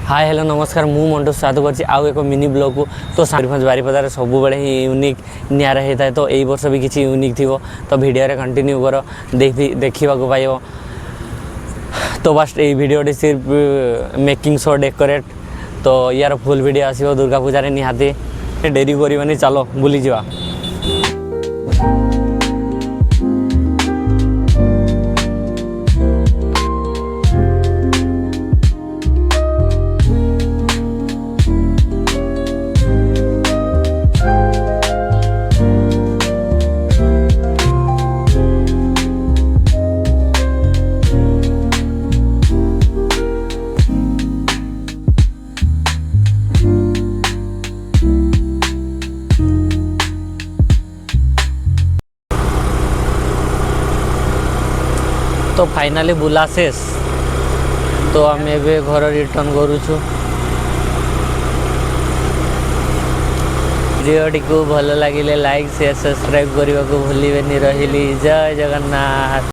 Hi hello नमस्कार मु मंटू स्वागत करछि आउ एक मिनी ब्लॉग को। तो मयूरभंज बारिपदार सब बेले ही यूनिक निरा होता है। तो यही वर्ष भी किसी यूनिक थी तो वीडियो रे कंटिन्यू कर देखा पाइब। तो बस ये वीडियो सिर्फ मेकिंग शो डेकोरेट। तो यार फुल वीडियो आसो दुर्गा पूजा रे निहाती डेरी करवानी चलो बुली जावा। तो फाइनाली बुला शेष। तो आम घर रिटर्न करुचु। वीडियो को भल लगे लाइक शेयर सब्सक्राइब करने को भूलिए। रही जय जगन्नाथ।